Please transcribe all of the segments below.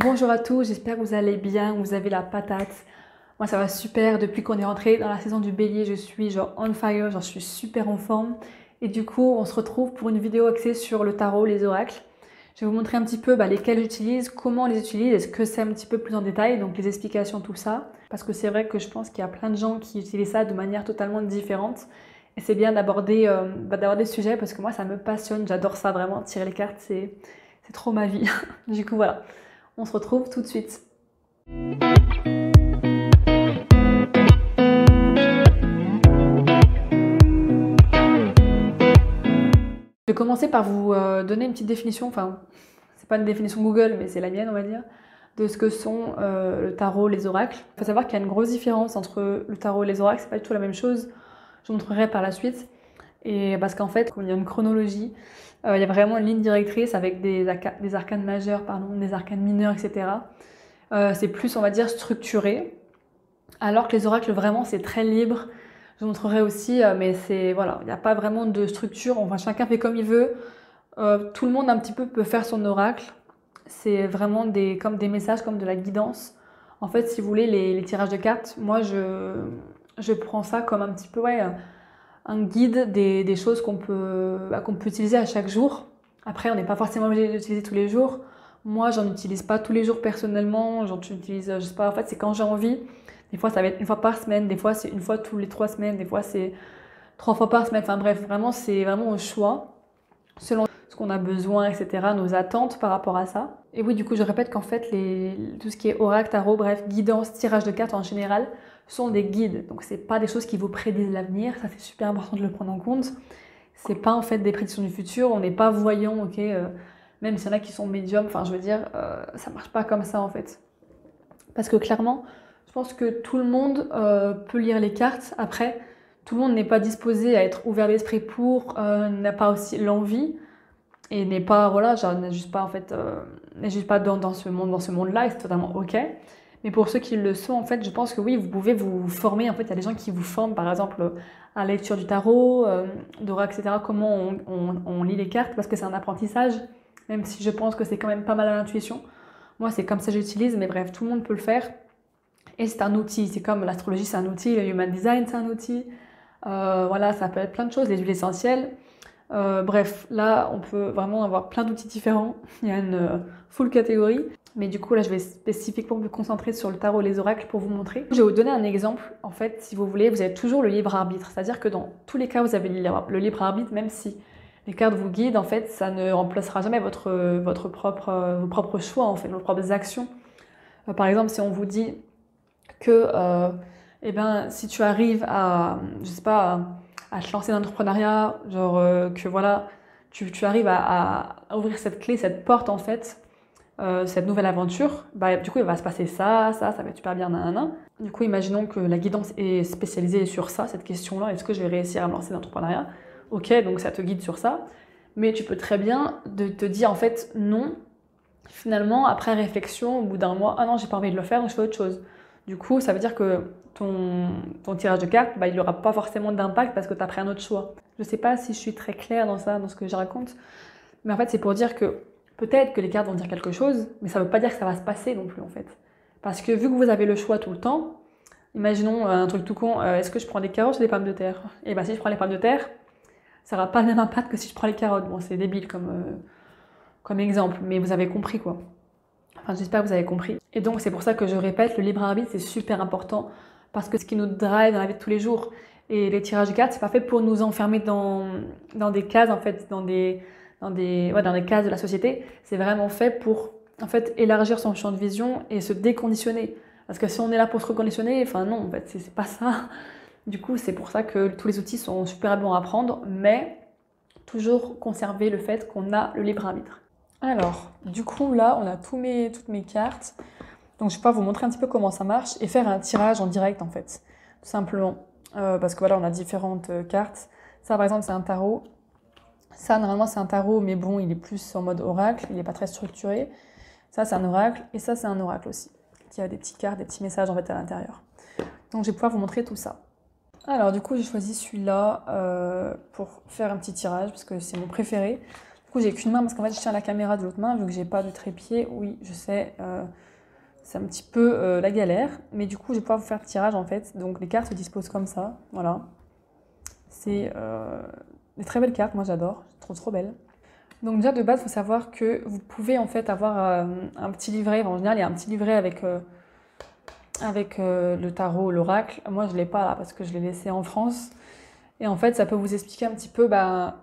Bonjour à tous, j'espère que vous allez bien, vous avez la patate. Moi ça va super, depuis qu'on est rentré dans la saison du bélier, je suis genre on fire, genre je suis super en forme. Et du coup, on se retrouve pour une vidéo axée sur le tarot, les oracles. Je vais vous montrer un petit peu lesquels j'utilise, comment on les utilise, est-ce que c'est un petit peu plus en détail, donc les explications, tout ça. Parce que c'est vrai que je pense qu'il y a plein de gens qui utilisent ça de manière totalement différente. Et c'est bien d'aborder ce sujet parce que moi ça me passionne, j'adore ça vraiment, tirer les cartes, c'est trop ma vie. Du coup voilà. On se retrouve tout de suite. Je vais commencer par vous donner une petite définition, enfin, c'est pas une définition Google, mais c'est la mienne, on va dire, de ce que sont le tarot, les oracles. Il faut savoir qu'il y a une grosse différence entre le tarot et les oracles, c'est pas du tout la même chose. Je vous montrerai par la suite. Et parce qu'en fait, il y a une chronologie, il y a vraiment une ligne directrice avec des arcanes majeures, des arcanes mineurs, etc. C'est plus, on va dire, structuré. Alors que les oracles, vraiment, c'est très libre. Je vous montrerai aussi, mais c'est voilà, il n'y a pas vraiment de structure. Enfin, chacun fait comme il veut. Tout le monde un petit peu peut faire son oracle. C'est vraiment comme des messages, comme de la guidance. En fait, si vous voulez, les tirages de cartes, moi, je prends ça comme un petit peu, ouais, un guide des choses qu'on peut utiliser à chaque jour. Après, on n'est pas forcément obligé d'utiliser tous les jours. Moi, j'en utilise pas tous les jours personnellement. J'en utilise, je sais pas, en fait, c'est quand j'ai envie. Des fois, ça va être une fois par semaine. Des fois, c'est une fois tous les 3 semaines. Des fois, c'est 3 fois par semaine. Enfin bref, vraiment, c'est vraiment au choix, selon ce qu'on a besoin, etc., nos attentes par rapport à ça. Et oui, du coup, je répète qu'en fait, tout ce qui est oracle, tarot, bref, guidance, tirage de cartes en général, sont des guides. Donc, c'est pas des choses qui vous prédisent l'avenir. Ça, c'est super important de le prendre en compte. C'est pas en fait des prédictions du futur. On n'est pas voyant, ok. Même s'il y en a qui sont médiums, enfin, je veux dire, ça marche pas comme ça en fait. Parce que clairement, je pense que tout le monde peut lire les cartes. Après, tout le monde n'est pas disposé à être ouvert d'esprit pour, n'a pas aussi l'envie et n'est pas, voilà, genre, n'est juste pas en fait, n'est juste pas dans ce monde-là, et c'est totalement ok. Mais pour ceux qui le sont, en fait, je pense que oui, vous pouvez vous former. En fait, il y a des gens qui vous forment, par exemple, à la lecture du tarot, d'oracle, etc. Comment on lit les cartes, parce que c'est un apprentissage, même si je pense que c'est quand même pas mal à l'intuition. Moi, c'est comme ça que j'utilise, mais bref, tout le monde peut le faire. Et c'est un outil, c'est comme l'astrologie, c'est un outil, le human design, c'est un outil. Voilà, ça peut être plein de choses, les huiles essentielles. Bref, là, on peut vraiment avoir plein d'outils différents. Il y a une full catégorie. Mais du coup, là, je vais spécifiquement me concentrer sur le tarot et les oracles pour vous montrer. Je vais vous donner un exemple. En fait, si vous voulez, vous avez toujours le libre arbitre. C'est-à-dire que dans tous les cas, vous avez le libre arbitre, même si les cartes vous guident, en fait, ça ne remplacera jamais vos propres choix, en fait, vos propres actions. Par exemple, si on vous dit que eh ben, si tu arrives à, je sais pas, à te lancer dans l'entrepreneuriat, genre que voilà, tu arrives à ouvrir cette clé, cette porte en fait, cette nouvelle aventure, bah, du coup il va se passer ça va être super bien, nanana. Du coup, imaginons que la guidance est spécialisée sur ça, cette question-là, est-ce que je vais réussir à me lancer dans l'entrepreneuriat? Ok, donc ça te guide sur ça, mais tu peux très bien te dire en fait non, finalement, après réflexion, au bout d'un mois, ah non, j'ai pas envie de le faire, donc je fais autre chose. Du coup, ça veut dire que ton tirage de cartes, bah, il n'aura pas forcément d'impact parce que tu as pris un autre choix. Je sais pas si je suis très claire dans ça, dans ce que je raconte, mais en fait, c'est pour dire que peut-être que les cartes vont dire quelque chose, mais ça veut pas dire que ça va se passer non plus, en fait. Parce que vu que vous avez le choix tout le temps, imaginons un truc tout con, est-ce que je prends des carottes ou des pommes de terre? Et bah, si je prends les pommes de terre, ça n'aura pas le même impact que si je prends les carottes. Bon, c'est débile comme exemple, mais vous avez compris quoi. Enfin, j'espère que vous avez compris. Et donc, c'est pour ça que je répète, le libre arbitre, c'est super important parce que c'est ce qui nous drive dans la vie de tous les jours. Et les tirages de cartes, c'est pas fait pour nous enfermer dans des cases, en fait, dans des cases de la société. C'est vraiment fait pour, en fait, élargir son champ de vision et se déconditionner. Parce que si on est là pour se reconditionner, enfin non, en fait, c'est pas ça. Du coup, c'est pour ça que tous les outils sont super bons à prendre, mais toujours conserver le fait qu'on a le libre arbitre. Alors, du coup, là, on a toutes mes cartes. Donc, je vais pouvoir vous montrer un petit peu comment ça marche et faire un tirage en direct, en fait. Tout simplement. Parce que voilà, on a différentes cartes. Ça, par exemple, c'est un tarot. Ça, normalement, c'est un tarot, mais bon, il est plus en mode oracle. Il n'est pas très structuré. Ça, c'est un oracle. Et ça, c'est un oracle aussi. Qui a des petites cartes, des petits messages, en fait, à l'intérieur. Donc, je vais pouvoir vous montrer tout ça. Alors, du coup, j'ai choisi celui-là pour faire un petit tirage, parce que c'est mon préféré. Du coup, j'ai qu'une main parce qu'en fait, je tiens la caméra de l'autre main vu que j'ai pas de trépied. Oui, je sais, c'est un petit peu la galère. Mais du coup, je vais pouvoir vous faire le tirage en fait. Donc, les cartes se disposent comme ça. Voilà. C'est des très belles cartes, moi j'adore. Je trouve trop belles. Donc déjà de base, il faut savoir que vous pouvez en fait avoir un petit livret. En général, il y a un petit livret avec le tarot, l'oracle. Moi, je ne l'ai pas là parce que je l'ai laissé en France. Et en fait, ça peut vous expliquer un petit peu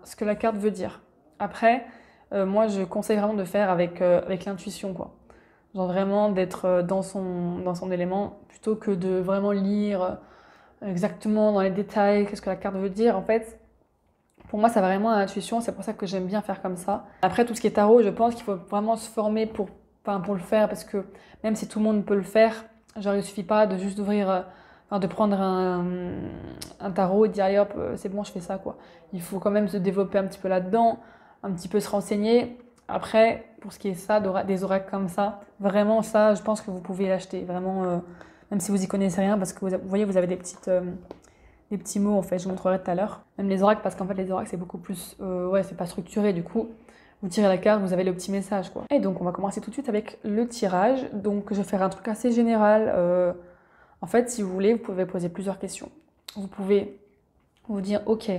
ce que la carte veut dire. Après, moi, je conseille vraiment de faire avec l'intuition, quoi. Genre vraiment d'être dans son élément plutôt que de vraiment lire exactement dans les détails qu'est-ce que la carte veut dire. En fait, pour moi, ça va vraiment à l'intuition. C'est pour ça que j'aime bien faire comme ça. Après, tout ce qui est tarot, je pense qu'il faut vraiment se former pour le faire parce que même si tout le monde peut le faire, genre il suffit pas de juste de prendre un tarot et de dire allez hop, c'est bon, je fais ça quoi. Il faut quand même se développer un petit peu là-dedans, un petit peu se renseigner. Après, pour ce qui est ça, des oracles comme ça, vraiment ça, je pense que vous pouvez l'acheter. Vraiment, même si vous y connaissez rien, parce que vous voyez, vous avez des petits mots en fait, je vous montrerai tout à l'heure. Même les oracles, parce qu'en fait les oracles c'est beaucoup plus, ouais, c'est pas structuré du coup. Vous tirez la carte, vous avez le petit message quoi. Et donc on va commencer tout de suite avec le tirage. Donc je vais faire un truc assez général. En fait, si vous voulez, vous pouvez poser plusieurs questions. Vous pouvez vous dire, ok,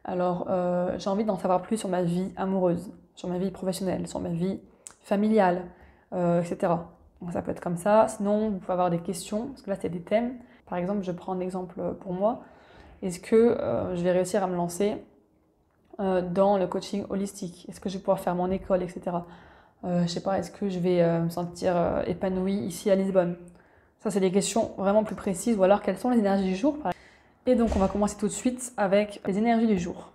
alors j'ai envie d'en savoir plus sur ma vie amoureuse, sur ma vie professionnelle, sur ma vie familiale, etc. Donc ça peut être comme ça. Sinon, vous pouvez avoir des questions, parce que là c'est des thèmes. Par exemple, je prends un exemple pour moi. Est-ce que je vais réussir à me lancer dans le coaching holistique? Est-ce que je vais pouvoir faire mon école, etc. Je sais pas, est-ce que je vais me sentir épanouie ici à Lisbonne? Ça, c'est des questions vraiment plus précises. Ou alors, quelles sont les énergies du jour? Et donc, on va commencer tout de suite avec les énergies du jour.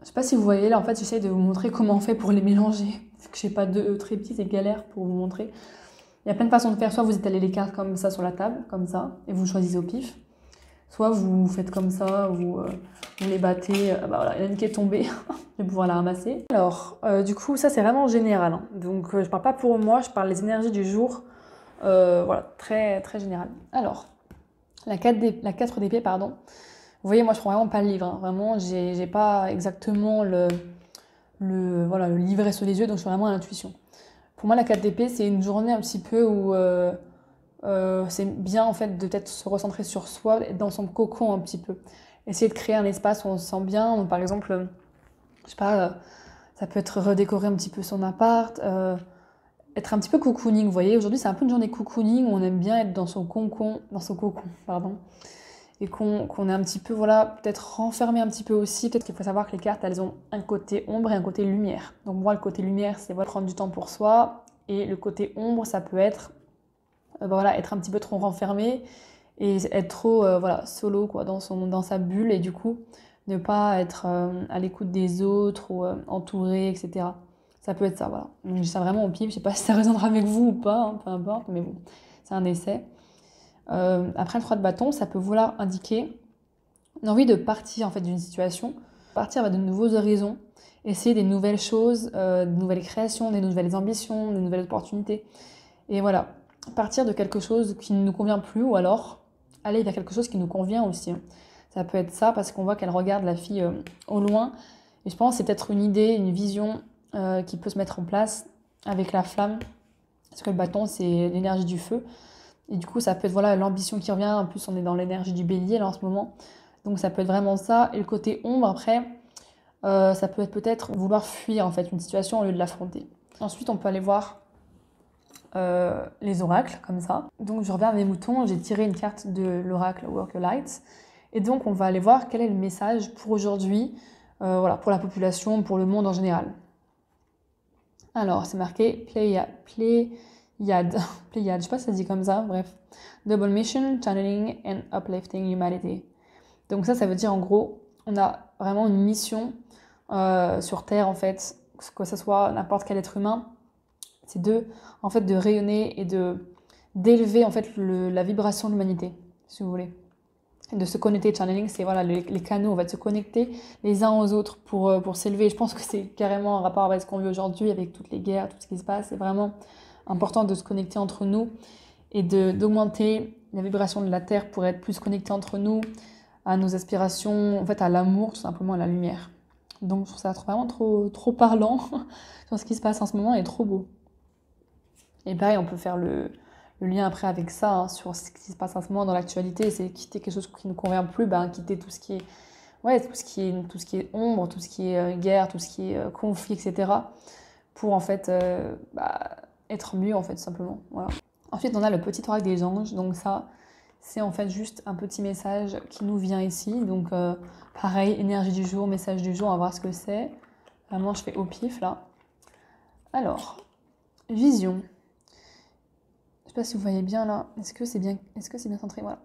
Je sais pas si vous voyez, là, en fait, j'essaie de vous montrer comment on fait pour les mélanger. Parce que je sais pas, deux trépieds, c'est galère pour vous montrer. Il y a plein de façons de faire. Soit vous étalez les cartes comme ça sur la table, comme ça, et vous choisissez au pif. Soit vous faites comme ça, vous les battez. Bah voilà, il y en a une qui est tombée, je vais pouvoir la ramasser. Alors, du coup, ça c'est vraiment général. Hein. Donc, je parle pas pour moi, je parle des énergies du jour. Voilà, très, très général. Alors, la 4 d'épée, pardon. Vous voyez, moi je prends vraiment pas le livre. Hein. Vraiment, j'ai pas exactement le livret sous les yeux, donc je suis vraiment à l'intuition. Pour moi, la 4 d'épée, c'est une journée un petit peu où c'est bien en fait de peut-être se recentrer sur soi, être dans son cocon un petit peu. Essayer de créer un espace où on se sent bien. Donc, par exemple, je sais pas, ça peut être redécorer un petit peu son appart, être un petit peu cocooning. Vous voyez, aujourd'hui c'est un peu une journée cocooning où on aime bien être dans son cocon, pardon. Et qu'on est un petit peu, voilà, peut-être renfermé un petit peu aussi. Peut-être qu'il faut savoir que les cartes, elles ont un côté ombre et un côté lumière. Donc moi, le côté lumière, c'est voilà, prendre du temps pour soi. Et le côté ombre, ça peut être voilà, être un petit peu trop renfermé et être trop voilà, solo quoi, dans sa bulle. Et du coup, ne pas être à l'écoute des autres ou entouré, etc. Ça peut être ça, voilà. Donc, je dis ça vraiment au pif. Je sais pas si ça résonnera avec vous ou pas, hein, peu importe. Mais bon, c'est un essai. Après le 3 de bâton, ça peut vouloir indiquer une envie de partir en fait d'une situation, partir vers de nouveaux horizons, essayer des nouvelles choses, de nouvelles créations, des nouvelles ambitions, des nouvelles opportunités. Et voilà, partir de quelque chose qui ne nous convient plus ou alors aller vers quelque chose qui nous convient aussi. Hein. Ça peut être ça parce qu'on voit qu'elle regarde la fille au loin. Et je pense que c'est peut-être une idée, une vision qui peut se mettre en place avec la flamme. Parce que le bâton, c'est l'énergie du feu. Et du coup, ça peut être voilà, l'ambition qui revient. En plus, on est dans l'énergie du bélier là en ce moment. Donc ça peut être vraiment ça. Et le côté ombre, après, ça peut être peut-être vouloir fuir en fait une situation au lieu de l'affronter. Ensuite, on peut aller voir les oracles, comme ça. Donc je reviens à mes moutons, j'ai tiré une carte de l'oracle Work Your Light. Et donc on va aller voir quel est le message pour aujourd'hui, voilà, pour la population, pour le monde en général. Alors, c'est marqué Pléiade, je sais pas si ça se dit comme ça, bref. Double mission, channeling and uplifting humanity. Donc ça veut dire en gros, on a vraiment une mission sur Terre en fait, que ce soit n'importe quel être humain, c'est de rayonner et d'élever en fait la vibration de l'humanité, si vous voulez. Et de se connecter, channeling, c'est voilà, les canaux, on va se connecter les uns aux autres pour s'élever. Je pense que c'est carrément en rapport avec ce qu'on vit aujourd'hui, avec toutes les guerres, tout ce qui se passe. C'est vraiment important de se connecter entre nous et d'augmenter la vibration de la Terre pour être plus connectés entre nous, à nos aspirations, en fait à l'amour, tout simplement à la lumière. Donc je trouve ça vraiment trop parlant sur ce qui se passe en ce moment et trop beau. Et pareil, on peut faire le lien après avec ça, hein, sur ce qui se passe en ce moment dans l'actualité. C'est quitter quelque chose qui ne convient plus, quitter tout ce qui est, ouais, tout ce qui est ombre, tout ce qui est guerre, tout ce qui est conflit, etc. Pour en fait être mieux, en fait, tout simplement. Voilà. Ensuite, on a le petit oracle des anges. Donc ça, c'est en fait juste un petit message qui nous vient ici. Donc pareil, énergie du jour, message du jour, on va voir ce que c'est. Vraiment, je fais au pif là. Alors, vision. Je sais pas si vous voyez bien là. Est-ce que c'est bien centré? Voilà.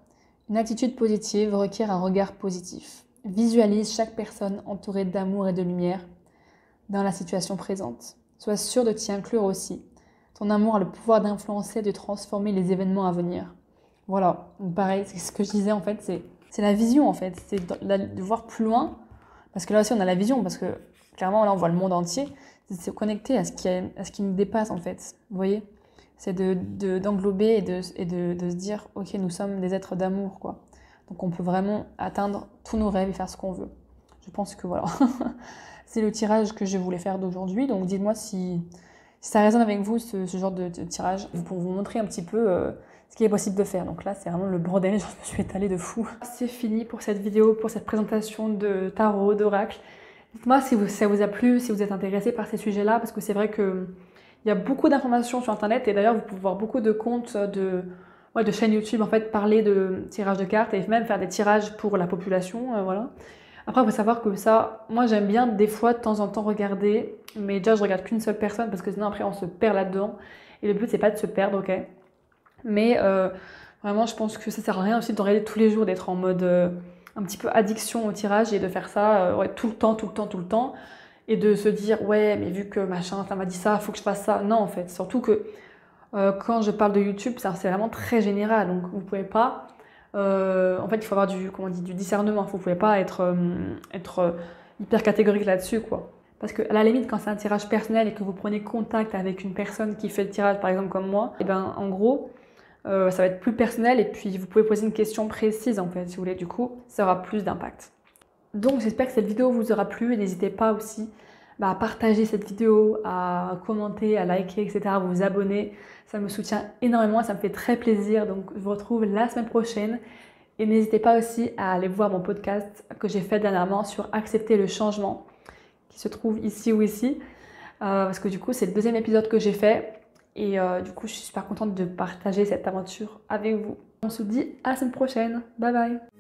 Une attitude positive requiert un regard positif. Visualise chaque personne entourée d'amour et de lumière dans la situation présente. Sois sûr de t'y inclure aussi. Ton amour a le pouvoir d'influencer et de transformer les événements à venir. Voilà, donc pareil, c'est ce que je disais en fait, c'est la vision en fait, c'est de voir plus loin, parce que là aussi on a la vision, parce que clairement là on voit le monde entier, c'est de se connecter à ce qui nous dépasse en fait, vous voyez, c'est d'englober et de se dire ok, nous sommes des êtres d'amour quoi, donc on peut vraiment atteindre tous nos rêves et faire ce qu'on veut. Je pense que voilà, c'est le tirage que je voulais faire d'aujourd'hui, donc dites-moi si ça résonne avec vous ce genre de tirage, pour vous montrer un petit peu ce qu'il est possible de faire. Donc là, c'est vraiment le bordel, je me suis étalée de fou. C'est fini pour cette vidéo, pour cette présentation de tarot, d'oracle. Dites-moi si ça vous a plu, si vous êtes intéressé par ces sujets-là, parce que c'est vrai qu'il y a beaucoup d'informations sur Internet, et d'ailleurs, vous pouvez voir beaucoup de comptes de chaînes YouTube, en fait, parler de tirage de cartes, et même faire des tirages pour la population, voilà. Après, il faut savoir que ça, moi j'aime bien des fois, de temps en temps, regarder, mais déjà je regarde qu'une seule personne, parce que sinon après on se perd là-dedans, et le but c'est pas de se perdre, ok? Mais vraiment, je pense que ça sert à rien aussi de regarder tous les jours, d'être en mode un petit peu addiction au tirage et de faire ça ouais, tout le temps. Et de se dire, ouais, mais vu que machin, ça m'a dit ça, faut que je fasse ça. Non, en fait. Surtout que quand je parle de YouTube, c'est vraiment très général. Donc, vous pouvez pas. En fait, il faut avoir du discernement. Vous pouvez pas être hyper catégorique là-dessus, quoi. Parce que à la limite, quand c'est un tirage personnel et que vous prenez contact avec une personne qui fait le tirage, par exemple comme moi, et ben en gros, ça va être plus personnel et puis vous pouvez poser une question précise en fait, si vous voulez. Du coup, ça aura plus d'impact. Donc j'espère que cette vidéo vous aura plu et n'hésitez pas aussi à partager cette vidéo, à commenter, à liker, etc., à vous abonner. Ça me soutient énormément, ça me fait très plaisir. Donc je vous retrouve la semaine prochaine. Et n'hésitez pas aussi à aller voir mon podcast que j'ai fait dernièrement sur accepter le changement, qui se trouve ici ou ici. Parce que du coup, c'est le deuxième épisode que j'ai fait. Et du coup, je suis super contente de partager cette aventure avec vous. On se dit à la semaine prochaine. Bye bye!